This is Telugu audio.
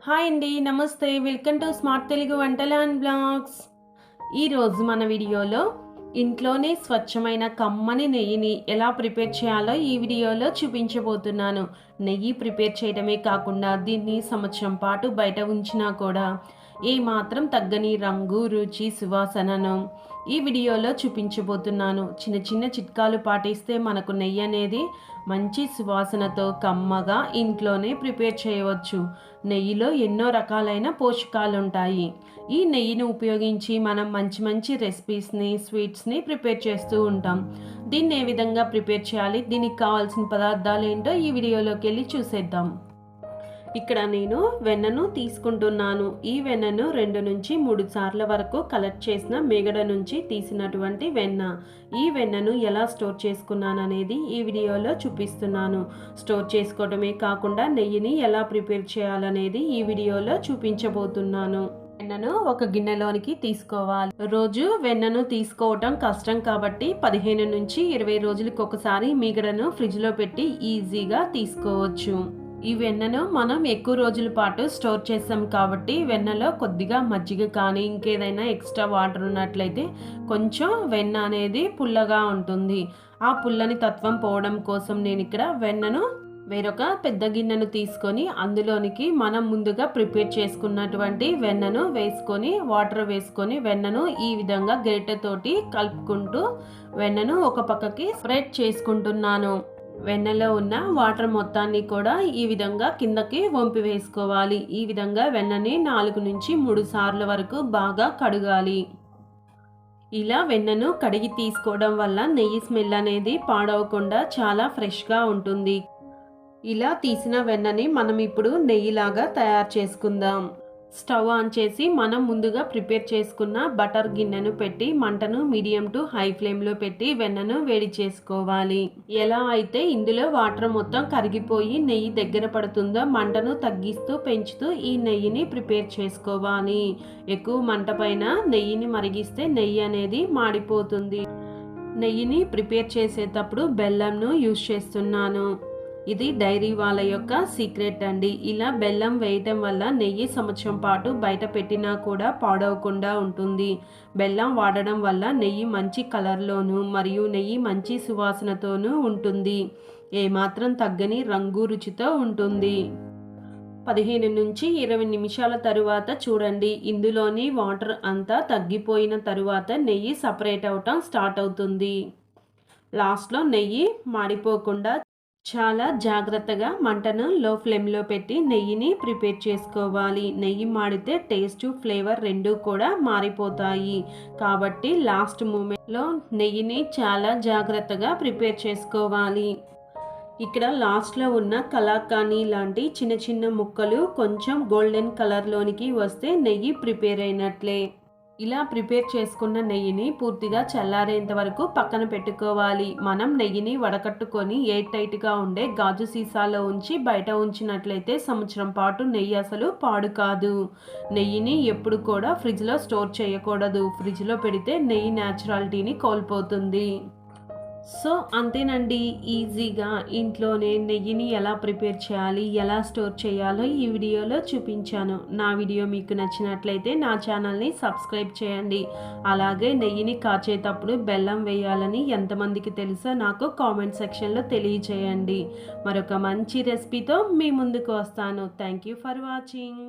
హాయ్ అండి, నమస్తే. వెల్కమ్ టు స్మార్ట్ తెలుగు వంటలు అండ్ బ్లాగ్స్. ఈరోజు మన వీడియోలో ఇంట్లోనే స్వచ్ఛమైన కమ్మని నెయ్యిని ఎలా ప్రిపేర్ చేయాలో ఈ వీడియోలో చూపించబోతున్నాను. నెయ్యి ప్రిపేర్ చేయడమే కాకుండా దీన్ని సంవత్సరం పాటు బయట ఉంచినా కూడా ఏమాత్రం తగ్గని రంగు, రుచి, సువాసనను ఈ వీడియోలో చూపించబోతున్నాను. చిన్న చిన్న చిట్కాలు పాటిస్తే మనకు నెయ్యి అనేది మంచి సువాసనతో కమ్మగా ఇంట్లోనే ప్రిపేర్ చేయవచ్చు. నెయ్యిలో ఎన్నో రకాలైన పోషకాలు ఉంటాయి. ఈ నెయ్యిని ఉపయోగించి మనం మంచి మంచి రెసిపీస్ని, స్వీట్స్ని ప్రిపేర్ చేస్తూ ఉంటాం. దీన్ని ఏ విధంగా ప్రిపేర్ చేయాలి, దీనికి కావాల్సిన పదార్థాలు ఏంటో ఈ వీడియోలోకి వెళ్ళి చూసేద్దాం. ఇక్కడ నేను వెన్నను తీసుకుంటున్నాను. ఈ వెన్నను 2 నుంచి 3 సార్ల వరకు కలెక్ట్ చేసిన మేగడ నుంచి తీసినటువంటి వెన్న. ఈ వెన్నను ఎలా స్టోర్ చేసుకున్నాను అనేది ఈ వీడియోలో చూపిస్తున్నాను. స్టోర్ చేసుకోవడమే కాకుండా నెయ్యిని ఎలా ప్రిపేర్ చేయాలనేది ఈ వీడియోలో చూపించబోతున్నాను. వెన్నను ఒక గిన్నెలోనికి తీసుకోవాలి. రోజు వెన్నను తీసుకోవటం కష్టం కాబట్టి 15 నుంచి 20 రోజులకు ఒకసారి మీగడను ఫ్రిడ్జ్లో పెట్టి ఈజీగా తీసుకోవచ్చు. ఈ వెన్నను మనం ఎక్కువ రోజుల పాటు స్టోర్ చేస్తాం కాబట్టి వెన్నలో కొద్దిగా మజ్జిగ కానీ ఇంకేదైనా ఎక్స్ట్రా వాటర్ ఉన్నట్లయితే కొంచెం వెన్న అనేది పుల్లగా ఉంటుంది. ఆ పుల్లని తత్వం పోవడం కోసం నేను ఇక్కడ వెన్నను వేరొక పెద్ద గిన్నెను తీసుకొని అందులోనికి మనం ముందుగా ప్రిపేర్ చేసుకున్నటువంటి వెన్నను వేసుకొని వాటర్ వేసుకొని వెన్నను ఈ విధంగా గరిటెతోటి కలుపుకుంటూ వెన్నను ఒక పక్కకి స్ప్రెడ్ చేసుకుంటున్నాను. వెన్నలో ఉన్న వాటర్ మొత్తాన్ని కూడా ఈ విధంగా కిందకి వంపి వేసుకోవాలి. ఈ విధంగా వెన్నని 4 నుంచి 3 సార్లు వరకు బాగా కడగాలి. ఇలా వెన్నను కడిగి తీసుకోవడం వల్ల నెయ్యి స్మెల్ అనేది పాడవకుండా చాలా ఫ్రెష్గా ఉంటుంది. ఇలా తీసిన వెన్నని మనం ఇప్పుడు నెయ్యిలాగా తయారు చేసుకుందాం. స్టవ్ ఆన్ చేసి మనం ముందుగా ప్రిపేర్ చేసుకున్న బటర్ గిన్నెను పెట్టి మంటను మీడియం టు హై ఫ్లేమ్లో పెట్టి వెన్నను వేడి చేసుకోవాలి. ఎలా అయితే ఇందులో వాటర్ మొత్తం కరిగిపోయి నెయ్యి దగ్గర పడుతుందో మంటను తగ్గిస్తూ పెంచుతూ ఈ నెయ్యిని ప్రిపేర్ చేసుకోవాలి. ఎక్కువ మంట పైన నెయ్యిని మరిగిస్తే నెయ్యి అనేది మాడిపోతుంది. నెయ్యిని ప్రిపేర్ చేసేటప్పుడు బెల్లంను యూజ్ చేస్తున్నాను. ఇది డైరీ వాళ్ళ యొక్క సీక్రెట్ అండి. ఇలా బెల్లం వేయటం వల్ల నెయ్యి సంవత్సరం పాటు బయట పెట్టినా కూడా పాడవకుండా ఉంటుంది. బెల్లం వాడడం వల్ల నెయ్యి మంచి కలర్లోను మరియు నెయ్యి మంచి సువాసనతోనూ ఉంటుంది. ఏమాత్రం తగ్గని రంగు, రుచితో ఉంటుంది. 15 నుంచి 20 నిమిషాల తరువాత చూడండి, ఇందులోని వాటర్ అంతా తగ్గిపోయిన తరువాత నెయ్యి సపరేట్ అవటం స్టార్ట్ అవుతుంది. లాస్ట్లో నెయ్యి మాడిపోకుండా చాలా జాగ్రత్తగా మంటను లో ఫ్లేమ్లో పెట్టి నెయ్యిని ప్రిపేర్ చేసుకోవాలి. నెయ్యి మాడితే టేస్ట్, ఫ్లేవర్ రెండూ కూడా మారిపోతాయి. కాబట్టి లాస్ట్ మూమెంట్లో నెయ్యిని చాలా జాగ్రత్తగా ప్రిపేర్ చేసుకోవాలి. ఇక్కడ లాస్ట్లో ఉన్న కలాకానీ లాంటి చిన్న చిన్న ముక్కలు కొంచెం గోల్డెన్ కలర్లోనికి వస్తే నెయ్యి ప్రిపేర్ అయినట్లే. ఇలా ప్రిపేర్ చేసుకున్న నెయ్యిని పూర్తిగా చల్లారేంత వరకు పక్కన పెట్టుకోవాలి. మనం నెయ్యిని వడకట్టుకొని ఎయిర్ టైట్గా ఉండే గాజు సీసాలో ఉంచి బయట ఉంచినట్లయితే సంవత్సరం పాటు నెయ్యి అసలు పాడు కాదు. నెయ్యిని ఎప్పుడు కూడా ఫ్రిడ్జ్లో స్టోర్ చేయకూడదు. ఫ్రిడ్జ్లో పెడితే నెయ్యి న్యాచురాలిటీని కోల్పోతుంది. సో అంతేనండి, ఈజీగా ఇంట్లోనే నెయ్యిని ఎలా ప్రిపేర్ చేయాలి, ఎలా స్టోర్ చేయాలో ఈ వీడియోలో చూపించాను. నా వీడియో మీకు నచ్చినట్లయితే నా ఛానల్ని సబ్స్క్రైబ్ చేయండి. అలాగే నెయ్యిని కాచేటప్పుడు బెల్లం వేయాలని ఎంతమందికి తెలుసో నాకు కామెంట్ సెక్షన్లో తెలియచేయండి. మరొక మంచి రెసిపీతో మీ ముందుకు వస్తాను. Thank you for watching.